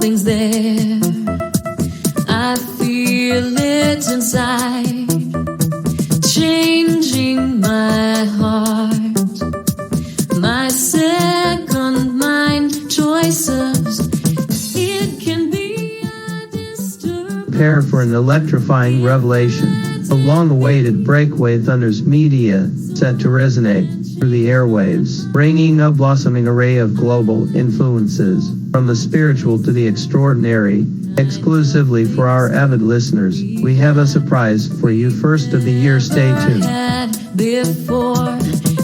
something's there. I feel it inside, changing my heart, my second mind choices. It can be a disturb. Prepare for an electrifying revelation. The long-awaited Breakway thunders media set to resonate through the airwaves, bringing a blossoming array of global influences, from the spiritual to the extraordinary. Exclusively for our avid listeners, we have a surprise for you. First of the year, stay tuned. Before,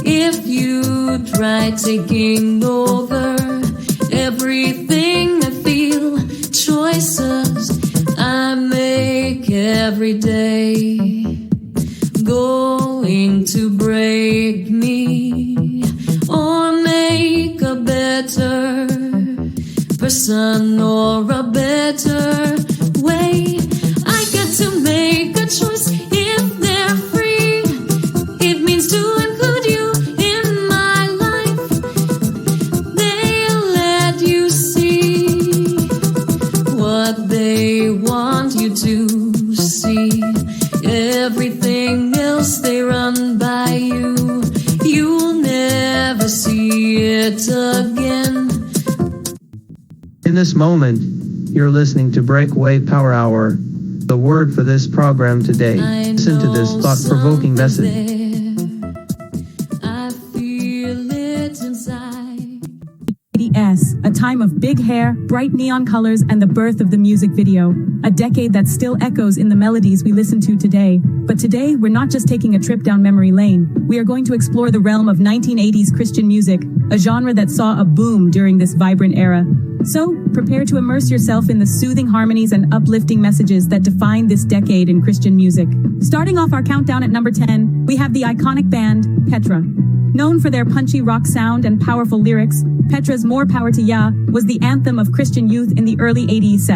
if you try taking over everything I feel, choices I make every day, going to break me or make a better person or a better way. I get to make a choice. If they're free, it means to include you in my life. They'll let you see what they want you to see. Everything else they run by you, you'll never see it again. In this moment, you're listening to Breakway Power Hour. The word for this program today. Listen to this thought-provoking message. I feel it inside. 80's, a time of big hair, bright neon colors, and the birth of the music video. A decade that still echoes in the melodies we listen to today. But today, we're not just taking a trip down memory lane. We are going to explore the realm of 1980s Christian music, a genre that saw a boom during this vibrant era. So, prepare to immerse yourself in the soothing harmonies and uplifting messages that define this decade in Christian music. Starting off our countdown at number 10, we have the iconic band, Petra. Known for their punchy rock sound and powerful lyrics, Petra's More Power to Yah was the anthem of Christian youth in the early 80s,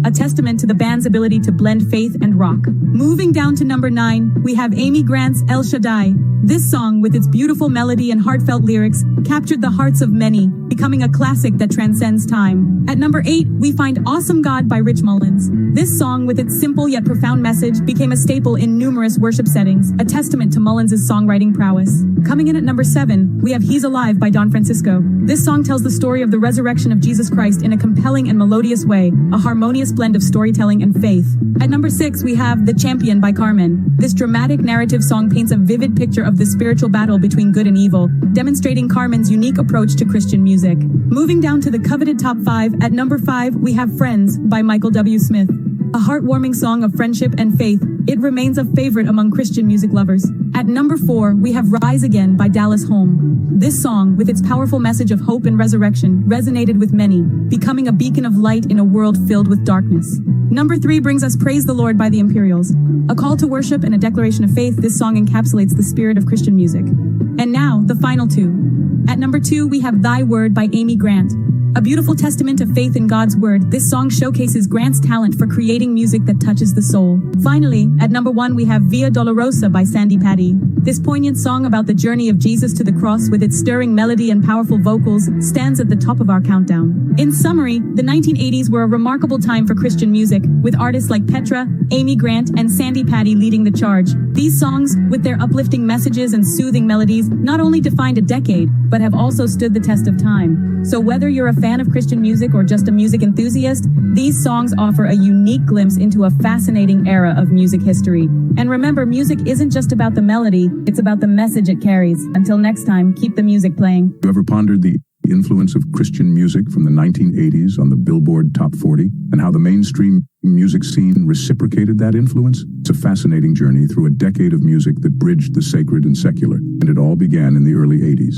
a testament to the band's ability to blend faith and rock. Moving down to number 9, we have Amy Grant's El Shaddai. This song, with its beautiful melody and heartfelt lyrics, captured the hearts of many, becoming a classic that transcends time. At number 8, we find Awesome God by Rich Mullins. This song, with its simple yet profound message, became a staple in numerous worship settings, a testament to Mullins' songwriting prowess. Coming in at number 7, we have He's Alive by Don Francisco. This song tells the story of the resurrection of Jesus Christ in a compelling and melodious way, a harmonious blend of storytelling and faith. At number 6, we have The Champion by Carmen. This dramatic narrative song paints a vivid picture of the spiritual battle between good and evil, demonstrating Carmen's unique approach to Christian music. Moving down to the coveted top 5, at number 5, we have Friends by Michael W. Smith. A heartwarming song of friendship and faith, it remains a favorite among Christian music lovers. At number 4, we have Rise Again by Dallas Holm. This song, with its powerful message of hope and resurrection, resonated with many, becoming a beacon of light in a world filled with darkness. Number 3 brings us Praise the Lord by the Imperials. A call to worship and a declaration of faith, this song encapsulates the spirit of Christian music. And now, the final 2. At number 2, we have Thy Word by Amy Grant. A beautiful testament of faith in God's word, this song showcases Grant's talent for creating music that touches the soul. Finally, at number 1, we have Via Dolorosa by Sandy Patty. This poignant song about the journey of Jesus to the cross, with its stirring melody and powerful vocals, stands at the top of our countdown. In summary, the 1980s were a remarkable time for Christian music, with artists like Petra, Amy Grant, and Sandy Patty leading the charge. These songs, with their uplifting messages and soothing melodies, not only defined a decade, but have also stood the test of time. So whether you're a fan of Christian music or just a music enthusiast, these songs offer a unique glimpse into a fascinating era of music history. And remember, music isn't just about the melody, it's about the message it carries. Until next time, keep the music playing. You ever pondered the influence of Christian music from the 1980s on the Billboard Top 40 and how the mainstream music scene reciprocated that influence? It's a fascinating journey through a decade of music that bridged the sacred and secular, and it all began in the early 80s.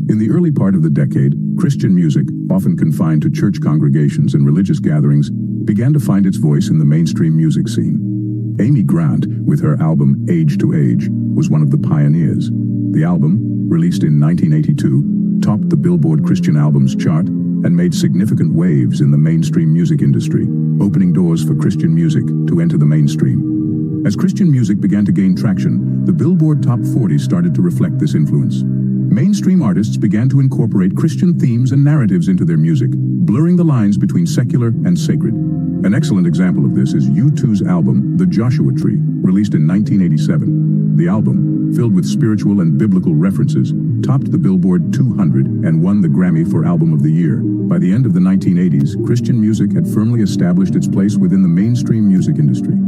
In the early part of the decade, Christian music, often confined to church congregations and religious gatherings, began to find its voice in the mainstream music scene. Amy Grant, with her album Age to Age, was one of the pioneers. The album, released in 1982, topped the Billboard Christian Albums chart and made significant waves in the mainstream music industry, opening doors for Christian music to enter the mainstream. As Christian music began to gain traction, the Billboard Top 40 started to reflect this influence. mainstream artists began to incorporate Christian themes and narratives into their music, blurring the lines between secular and sacred. An excellent example of this is U2's album, The Joshua Tree, released in 1987. The album, filled with spiritual and biblical references, topped the Billboard 200 and won the Grammy for Album of the Year. By the end of the 1980s, Christian music had firmly established its place within the mainstream music industry.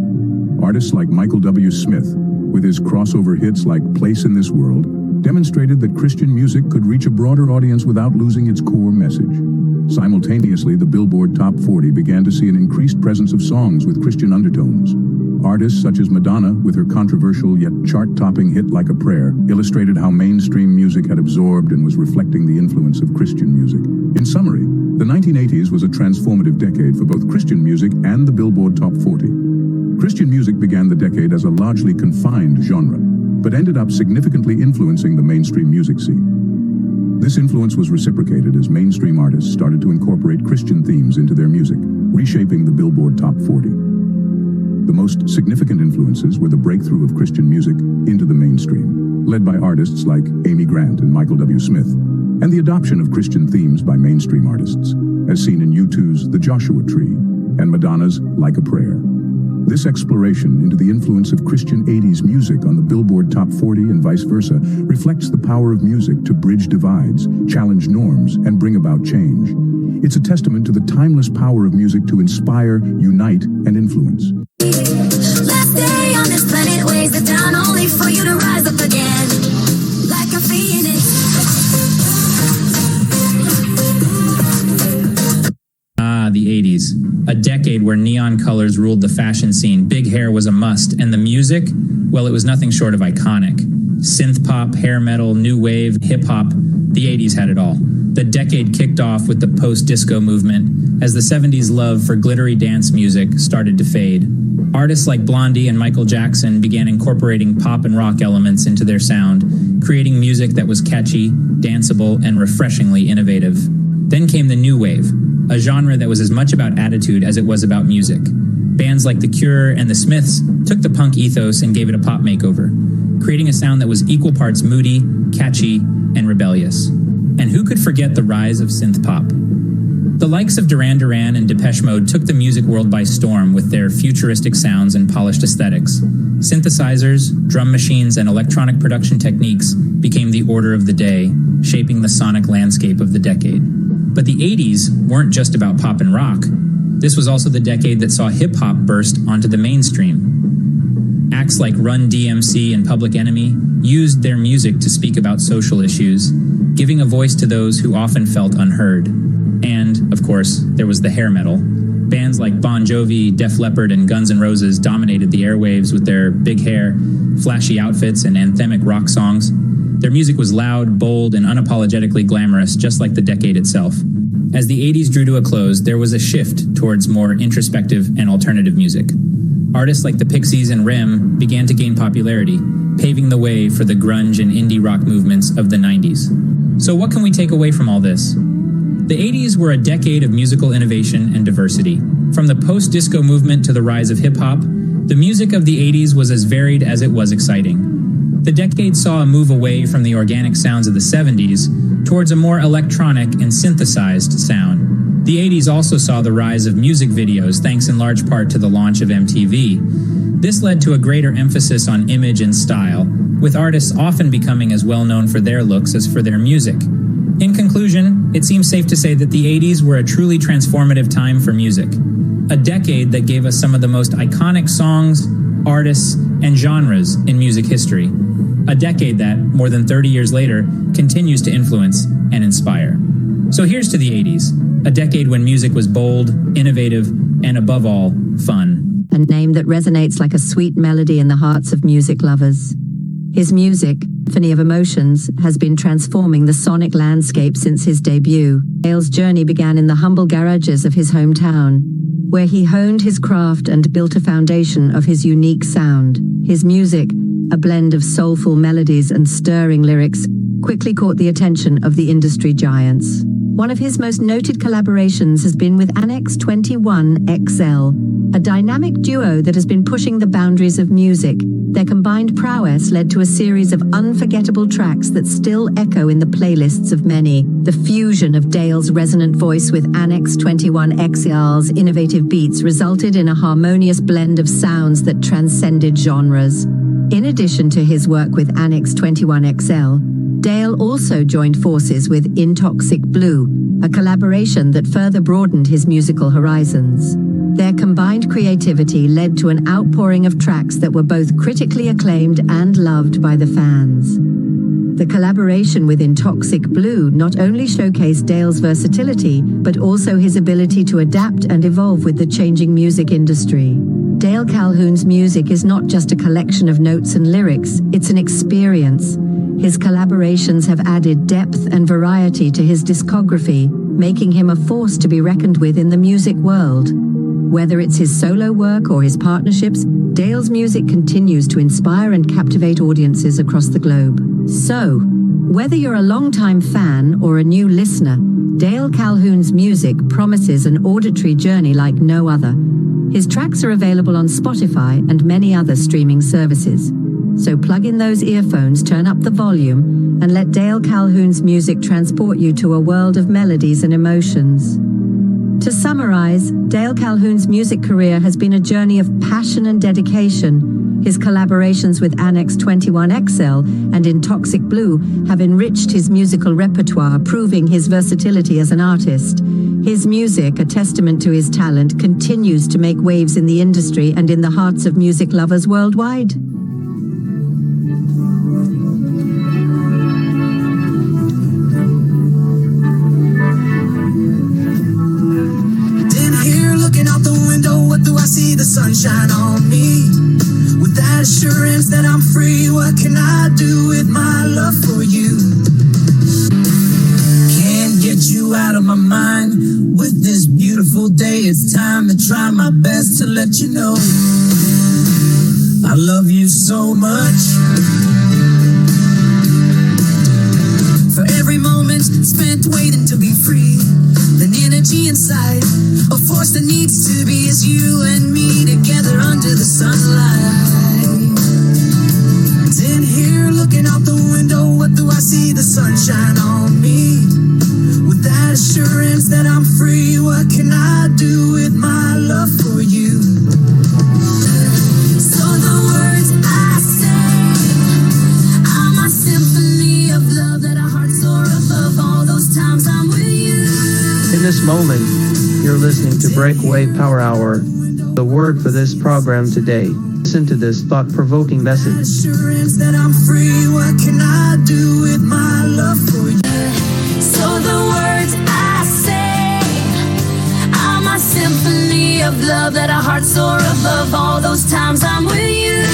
Artists like Michael W. Smith, with his crossover hits like Place in This World, demonstrated that Christian music could reach a broader audience without losing its core message. Simultaneously, the Billboard Top 40 began to see an increased presence of songs with Christian undertones. Artists such as Madonna, with her controversial yet chart-topping hit Like a Prayer, illustrated how mainstream music had absorbed and was reflecting the influence of Christian music. In summary, the 1980s was a transformative decade for both Christian music and the Billboard Top 40. Christian music began the decade as a largely confined genre, but ended up significantly influencing the mainstream music scene. This influence was reciprocated as mainstream artists started to incorporate Christian themes into their music, reshaping the Billboard Top 40. The most significant influences were the breakthrough of Christian music into the mainstream, led by artists like Amy Grant and Michael W. Smith, and the adoption of Christian themes by mainstream artists, as seen in U2's The Joshua Tree and Madonna's Like a Prayer. This exploration into the influence of Christian 80s music on the Billboard Top 40 and vice versa reflects the power of music to bridge divides, challenge norms, and bring about change. It's a testament to the timeless power of music to inspire, unite, and influence. Last day on this planet weighs it down only for you to rise up again like a phoenix. The 80s. A decade where neon colors ruled the fashion scene, big hair was a must, and the music, well, it was nothing short of iconic. Synth pop, hair metal, new wave, hip hop, the 80s had it all. The decade kicked off with the post-disco movement as the 70s love for glittery dance music started to fade. Artists like Blondie and Michael Jackson began incorporating pop and rock elements into their sound, creating music that was catchy, danceable, and refreshingly innovative. Then came the new wave, a genre that was as much about attitude as it was about music. Bands like The Cure and The Smiths took the punk ethos and gave it a pop makeover, creating a sound that was equal parts moody, catchy, and rebellious. And who could forget the rise of synth pop? The likes of Duran Duran and Depeche Mode took the music world by storm with their futuristic sounds and polished aesthetics. Synthesizers, drum machines, and electronic production techniques became the order of the day, shaping the sonic landscape of the decade. But the 80s weren't just about pop and rock. This was also the decade that saw hip-hop burst onto the mainstream. Acts like Run DMC and Public Enemy used their music to speak about social issues, giving a voice to those who often felt unheard. And, of course, there was the hair metal. Bands like Bon Jovi, Def Leppard, and Guns N' Roses dominated the airwaves with their big hair, flashy outfits, and anthemic rock songs. Their music was loud, bold, and unapologetically glamorous, just like the decade itself. As the 80s drew to a close, there was a shift towards more introspective and alternative music. Artists like the Pixies and Rem began to gain popularity, paving the way for the grunge and indie rock movements of the 90s. So what can we take away from all this? The 80s were a decade of musical innovation and diversity. From the post-disco movement to the rise of hip-hop, the music of the 80s was as varied as it was exciting. The decade saw a move away from the organic sounds of the 70s towards a more electronic and synthesized sound. The 80s also saw the rise of music videos thanks in large part to the launch of MTV. This led to a greater emphasis on image and style, with artists often becoming as well known for their looks as for their music. In conclusion, it seems safe to say that the 80s were a truly transformative time for music. A decade that gave us some of the most iconic songs, artists, and genres in music history. A decade that, more than 30 years later, continues to influence and inspire. So here's to the 80s, a decade when music was bold, innovative, and above all, fun. A name that resonates like a sweet melody in the hearts of music lovers. His music, Symphony of Emotions, has been transforming the sonic landscape since his debut. Hale's journey began in the humble garages of his hometown, where he honed his craft and built a foundation of his unique sound. His music, a blend of soulful melodies and stirring lyrics, quickly caught the attention of the industry giants. One of his most noted collaborations has been with Annex 21XL, a dynamic duo that has been pushing the boundaries of music, Their combined prowess led to a series of unforgettable tracks that still echo in the playlists of many. The fusion of Dale's resonant voice with Annex 21XL's innovative beats resulted in a harmonious blend of sounds that transcended genres. In addition to his work with Annex 21XL, Dale also joined forces with Intoxic Blue, a collaboration that further broadened his musical horizons. Their combined creativity led to an outpouring of tracks that were both critically acclaimed and loved by the fans. The collaboration with Intoxic Blue not only showcased Dale's versatility, but also his ability to adapt and evolve with the changing music industry. Dale Calhoun's music is not just a collection of notes and lyrics, it's an experience. His collaborations have added depth and variety to his discography, making him a force to be reckoned with in the music world. Whether it's his solo work or his partnerships, Dale's music continues to inspire and captivate audiences across the globe. So, whether you're a longtime fan or a new listener, Dale Calhoun's music promises an auditory journey like no other. His tracks are available on Spotify and many other streaming services. So plug in those earphones, turn up the volume, and let Dale Calhoun's music transport you to a world of melodies and emotions. To summarize, Dale Calhoun's music career has been a journey of passion and dedication. His collaborations with Annex 21XL and Intoxic Blue have enriched his musical repertoire, proving his versatility as an artist. His music, a testament to his talent, continues to make waves in the industry and in the hearts of music lovers worldwide. Sunshine on me, with that assurance that I'm free. What can I do with my love for you? Can't get you out of my mind. With this beautiful day, it's time to try my best to let you know I love you so much. For every moment spent waiting to be free, an energy inside, a force that needs to be, is you and me together under the sunlight. In here looking out the window, what do I see? The sunshine on me, with that assurance that I'm free. What can I do with my love for you? So the words I say are my symphony of love that our hearts soar above all those times I'm with you. In this moment, you're listening to Breakway Power Hour. The word for this program today. Listen to this thought-provoking message. Assurance that I'm free. What can I do with my love for you? So the words I say are my symphony of love that our hearts soar above all those times I'm with you.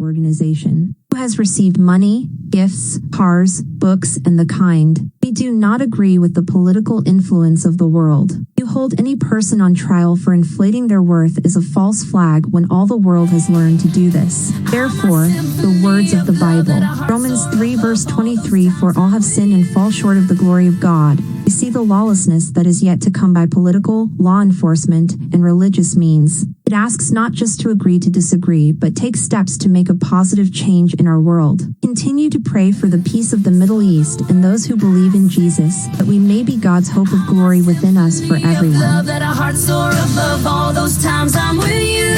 Organization who has received money, gifts, cars, books, and the kind. We do not agree with the political influence of the world. You hold any person on trial for inflating their worth is a false flag when all the world has learned to do this. Therefore, the words of the Bible, Romans 3 verse 23, for all have sinned and fall short of the glory of God. We see the lawlessness that is yet to come by political, law enforcement, and religious means. It asks not just to agree to disagree, but take steps to make a positive change in our world. Continue to pray for the peace of the Middle East and those who believe in Jesus, that we may be God's hope of glory within us for everyone. Love that our hearts soar above all those times I'm with you.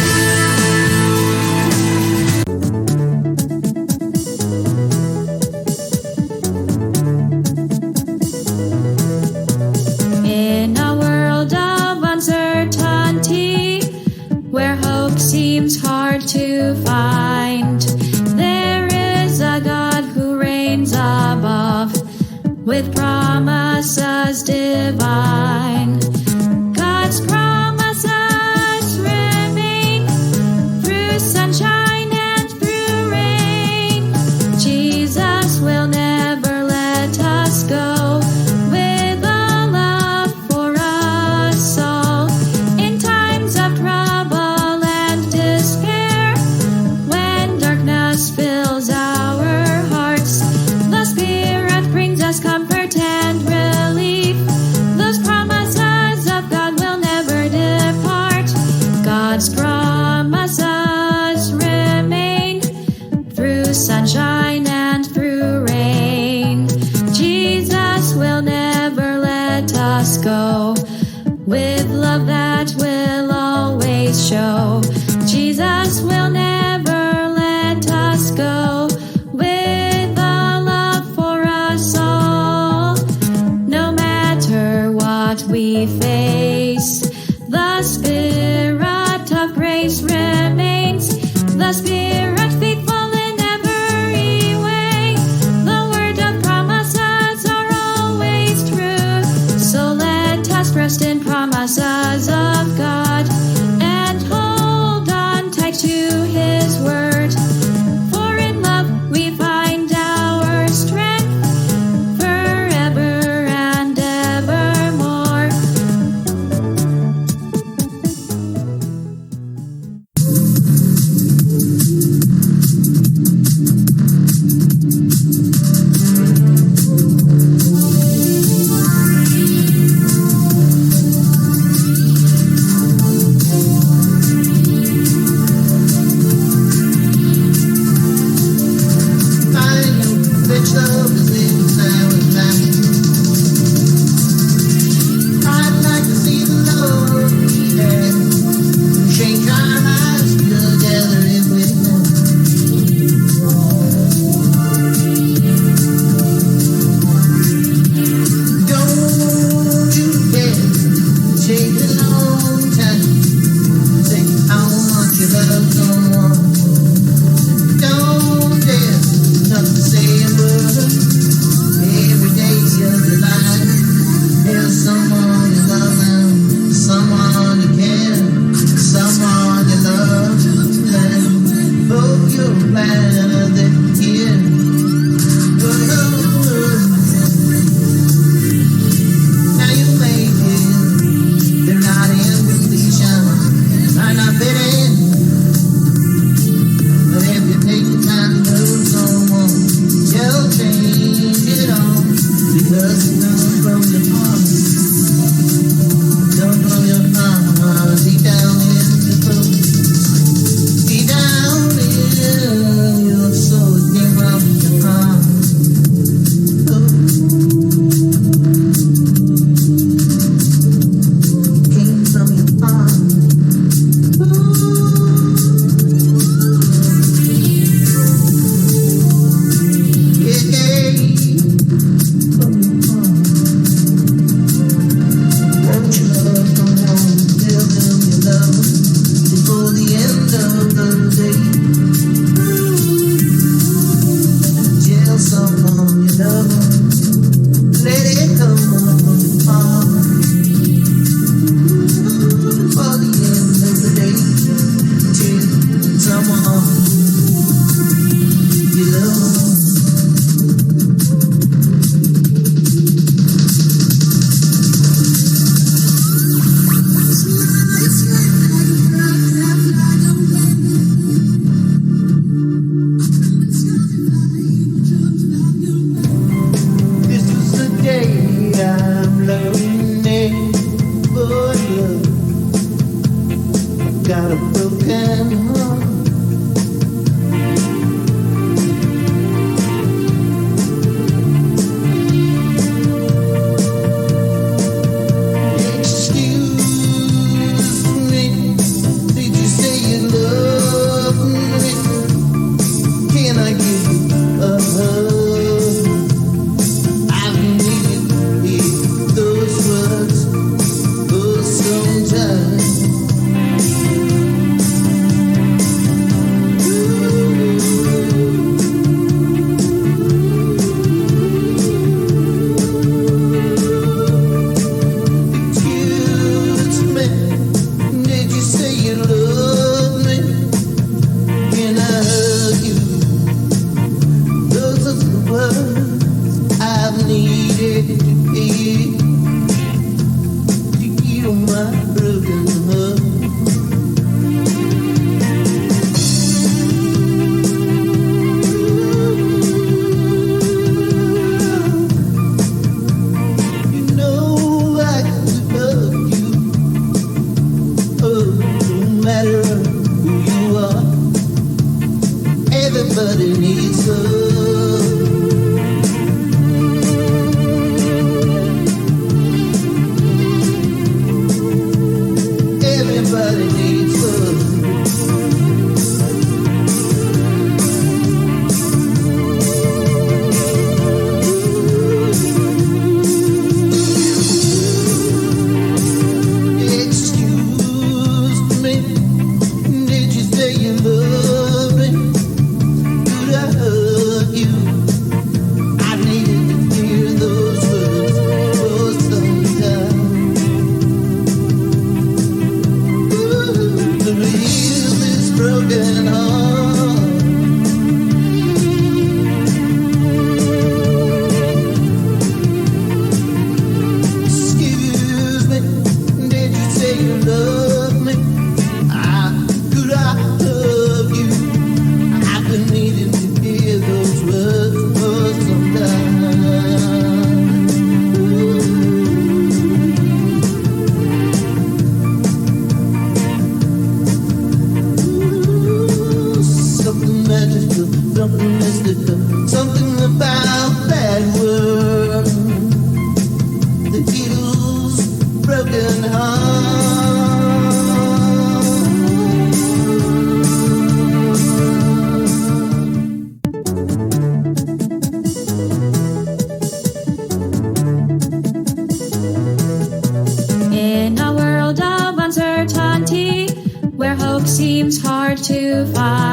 In a world of uncertainty, where hope seems hard to find, there is a God who reigns above, with promises divine. God's promises remain through sunshine and through rain. Jesus will never let us go, with a love for us all. In times of trouble and despair, when darkness fills our hearts, the Spirit brings us comfort and relief. Those the Spirit faithful in every way. The word of promises are always true. So let us rest in promises of God and hold on tight to His word. For in love we find our strength forever and evermore. Excuse me, did you say you love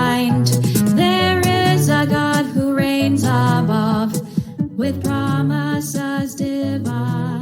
mind. There is a God who reigns above with promises divine.